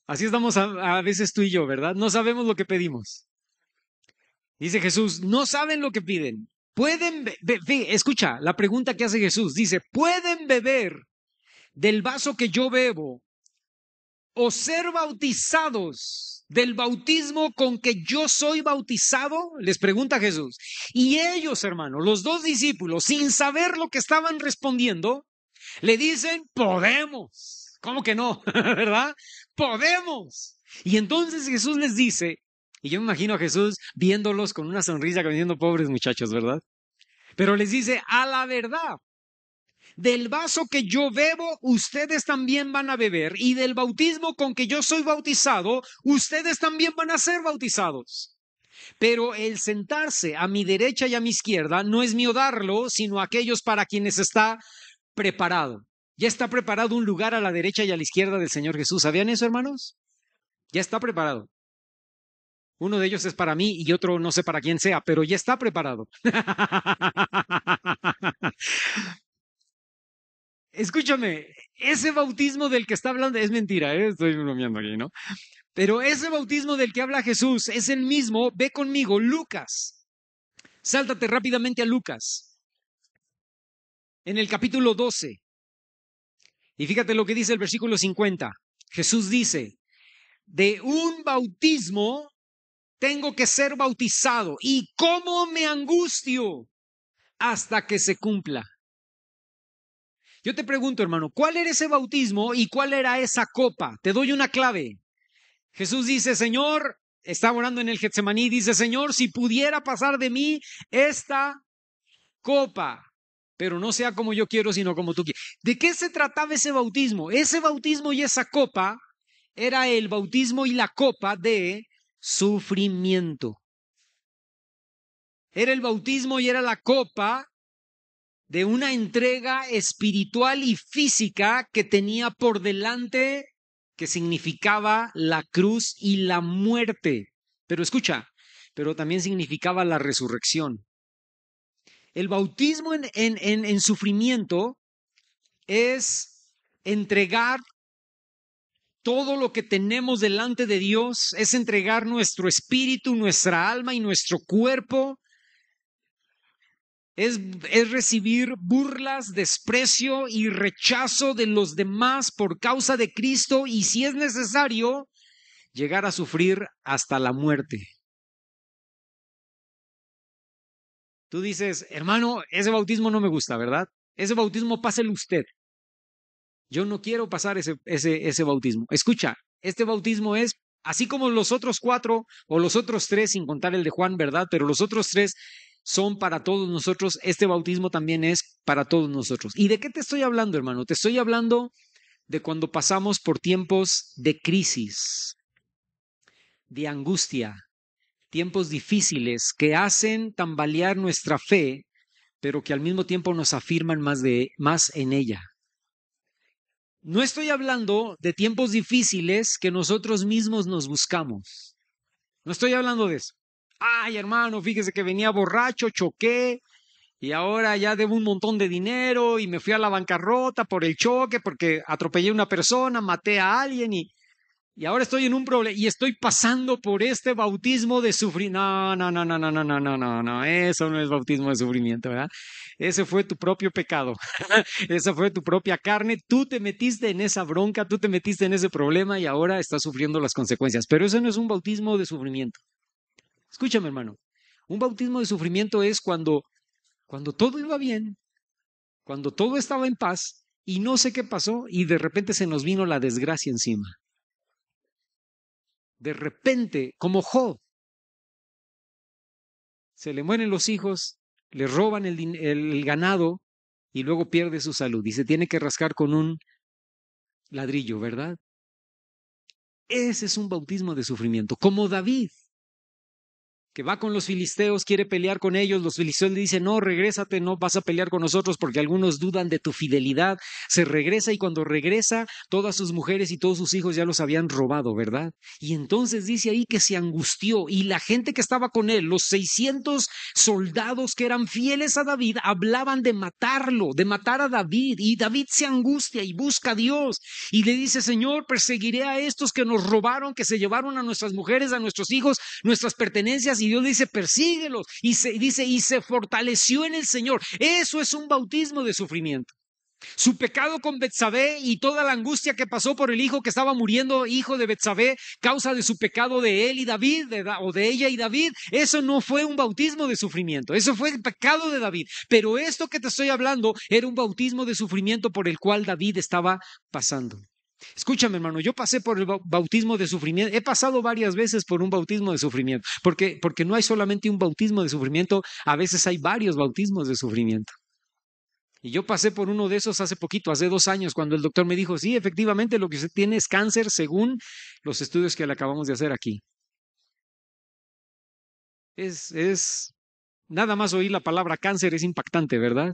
Así estamos a veces tú y yo, ¿verdad? No sabemos lo que pedimos. Dice Jesús, no saben lo que piden. Pueden, escucha la pregunta que hace Jesús. Dice, ¿pueden beber del vaso que yo bebo o ser bautizados del bautismo con que yo soy bautizado? Les pregunta Jesús. Y ellos, hermano, los 2 discípulos, sin saber lo que estaban respondiendo, le dicen, podemos. ¿Cómo que no? ¿Verdad? Podemos. Y entonces Jesús les dice, y yo me imagino a Jesús viéndolos con una sonrisa, diciendo, pobres muchachos, ¿verdad? Pero les dice, a la verdad, del vaso que yo bebo, ustedes también van a beber, y del bautismo con que yo soy bautizado, ustedes también van a ser bautizados. Pero el sentarse a mi derecha y a mi izquierda no es mío darlo, sino aquellos para quienes está preparado. Ya está preparado un lugar a la derecha y a la izquierda del Señor Jesús. ¿Sabían eso, hermanos? Ya está preparado. Uno de ellos es para mí y otro no sé para quién sea, pero ya está preparado. Escúchame, ese bautismo del que está hablando es mentira, estoy bromeando aquí, ¿no? Pero ese bautismo del que habla Jesús es el mismo. Ve conmigo, Lucas. Sáltate rápidamente a Lucas, en el capítulo 12. Y fíjate lo que dice el versículo 50. Jesús dice, de un bautismo tengo que ser bautizado. ¿Y cómo me angustio hasta que se cumpla? Yo te pregunto, hermano, ¿cuál era ese bautismo y cuál era esa copa? Te doy una clave. Jesús dice, Señor, está orando en el Getsemaní, dice, Señor, si pudiera pasar de mí esta copa, pero no sea como yo quiero, sino como tú quieres. ¿De qué se trataba ese bautismo? Ese bautismo y esa copa era el bautismo y la copa de sufrimiento. Era el bautismo y era la copa de una entrega espiritual y física que tenía por delante, que significaba la cruz y la muerte. Pero escucha, pero también significaba la resurrección. El bautismo en sufrimiento es entregar todo lo que tenemos delante de Dios, es entregar nuestro espíritu, nuestra alma y nuestro cuerpo. Es recibir burlas, desprecio y rechazo de los demás por causa de Cristo y, si es necesario, llegar a sufrir hasta la muerte. Tú dices, hermano, ese bautismo no me gusta, ¿verdad? Ese bautismo páselo usted. Yo no quiero pasar ese bautismo. Escucha, este bautismo es así como los otros 4 o los otros 3, sin contar el de Juan, ¿verdad? Pero los otros 3 son para todos nosotros. Este bautismo también es para todos nosotros. ¿Y de qué te estoy hablando, hermano? Te estoy hablando de cuando pasamos por tiempos de crisis. de angustia, tiempos difíciles que hacen tambalear nuestra fe, pero que al mismo tiempo nos afirman más en ella. No estoy hablando de tiempos difíciles que nosotros mismos nos buscamos. No estoy hablando de eso. Ay, hermano, fíjese que venía borracho, choqué y ahora ya debo un montón de dinero y me fui a la bancarrota por el choque porque atropellé a una persona, maté a alguien y ahora estoy en un problema y estoy pasando por este bautismo de sufrimiento. No, eso no es bautismo de sufrimiento, ¿verdad? Ese fue tu propio pecado, esa fue tu propia carne, tú te metiste en esa bronca, tú te metiste en ese problema y ahora estás sufriendo las consecuencias. Pero eso no es un bautismo de sufrimiento. Escúchame, hermano, un bautismo de sufrimiento es cuando todo iba bien, cuando todo estaba en paz y no sé qué pasó y de repente se nos vino la desgracia encima. De repente, como Job, se le mueren los hijos, le roban el ganado y luego pierde su salud y se tiene que rascar con un ladrillo, ¿verdad? Ese es un bautismo de sufrimiento, como David, que va con los filisteos, quiere pelear con ellos, los filisteos le dicen, no, regrésate, no vas a pelear con nosotros porque algunos dudan de tu fidelidad. Se regresa y cuando regresa, todas sus mujeres y todos sus hijos ya los habían robado, ¿verdad? Y entonces dice ahí que se angustió y la gente que estaba con él, los 600 soldados que eran fieles a David, hablaban de matarlo, de matar a David. Y David se angustia y busca a Dios y le dice, Señor, perseguiré a estos que nos robaron, que se llevaron a nuestras mujeres, a nuestros hijos, nuestras pertenencias. Y Dios le dice, persíguelos. Y se fortaleció en el Señor. Eso es un bautismo de sufrimiento. Su pecado con Betsabé y toda la angustia que pasó por el hijo que estaba muriendo, hijo de Betsabé, causa de su pecado de él y David, o de ella y David, eso no fue un bautismo de sufrimiento, eso fue el pecado de David. Pero esto que te estoy hablando era un bautismo de sufrimiento por el cual David estaba pasando. Escúchame, hermano, yo pasé por el bautismo de sufrimiento, he pasado varias veces por un bautismo de sufrimiento, porque no hay solamente un bautismo de sufrimiento, a veces hay varios bautismos de sufrimiento. Y yo pasé por uno de esos hace poquito, hace 2 años, cuando el doctor me dijo, sí, efectivamente lo que usted tiene es cáncer según los estudios que le acabamos de hacer aquí. Nada más oír la palabra cáncer es impactante, ¿verdad?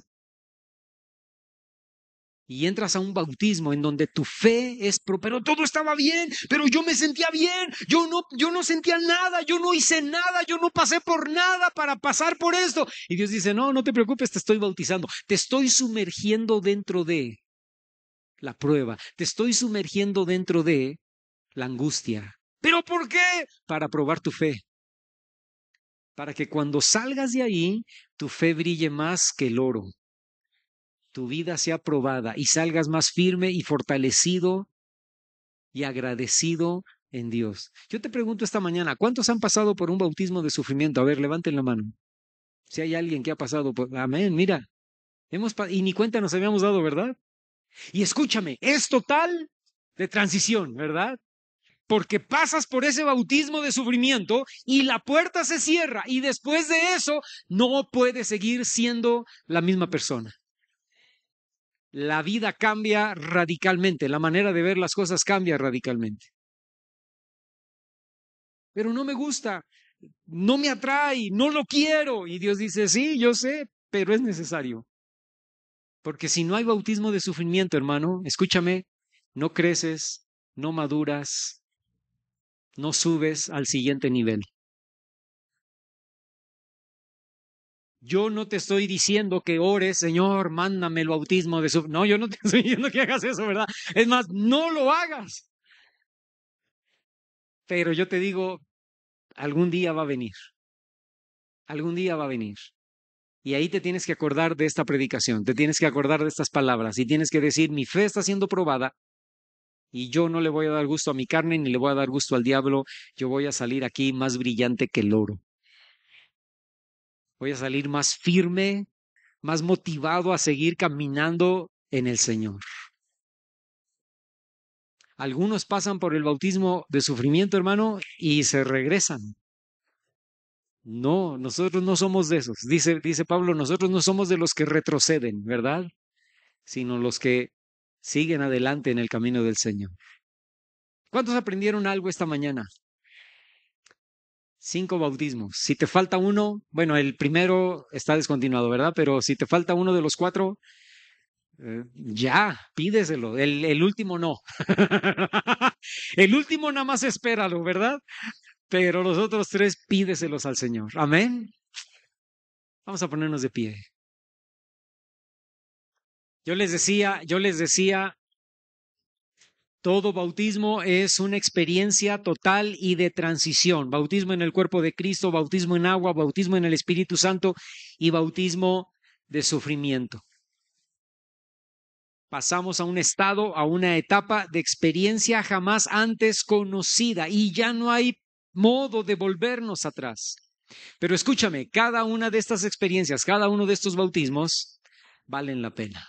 Y entras a un bautismo en donde tu fe pero todo estaba bien, pero yo me sentía bien, yo no sentía nada, yo no hice nada, yo no pasé por nada para pasar por esto. Y Dios dice, no, no te preocupes, te estoy bautizando, te estoy sumergiendo dentro de la prueba, te estoy sumergiendo dentro de la angustia. ¿Pero por qué? Para probar tu fe, para que cuando salgas de ahí, tu fe brille más que el oro, tu vida sea probada y salgas más firme y fortalecido y agradecido en Dios. Yo te pregunto esta mañana, ¿cuántos han pasado por un bautismo de sufrimiento? A ver, levanten la mano. Si hay alguien que ha pasado por... Amén, mira. Y ni cuenta nos habíamos dado, ¿verdad? Y escúchame, es total de transición, ¿verdad? Porque pasas por ese bautismo de sufrimiento y la puerta se cierra y después de eso no puedes seguir siendo la misma persona. La vida cambia radicalmente, la manera de ver las cosas cambia radicalmente. Pero no me gusta, no me atrae, no lo quiero. Y Dios dice, sí, yo sé, pero es necesario. Porque si no hay bautismo de sufrimiento, hermano, escúchame, no creces, no maduras, no subes al siguiente nivel. Yo no te estoy diciendo que ores, Señor, mándame el bautismo de sufrimiento. No, yo no te estoy diciendo que hagas eso, ¿verdad? Es más, no lo hagas. Pero yo te digo, algún día va a venir. Algún día va a venir. Y ahí te tienes que acordar de esta predicación, te tienes que acordar de estas palabras y tienes que decir, mi fe está siendo probada y yo no le voy a dar gusto a mi carne ni le voy a dar gusto al diablo, yo voy a salir aquí más brillante que el oro. Voy a salir más firme, más motivado a seguir caminando en el Señor. Algunos pasan por el bautismo de sufrimiento, hermano, y se regresan. No, nosotros no somos de esos. Dice Pablo, nosotros no somos de los que retroceden, ¿verdad? Sino los que siguen adelante en el camino del Señor. ¿Cuántos aprendieron algo esta mañana? 5 bautismos. Si te falta uno, bueno, el primero está descontinuado, ¿verdad? Pero si te falta uno de los 4, ya, pídeselo. El último no. El último nada más espéralo, ¿verdad? Pero los otros 3 pídeselos al Señor. Amén. Vamos a ponernos de pie. Yo les decía, todo bautismo es una experiencia total y de transición. Bautismo en el cuerpo de Cristo, bautismo en agua, bautismo en el Espíritu Santo y bautismo de sufrimiento. Pasamos a un estado, a una etapa de experiencia jamás antes conocida y ya no hay modo de volvernos atrás. Pero escúchame, cada una de estas experiencias, cada uno de estos bautismos valen la pena.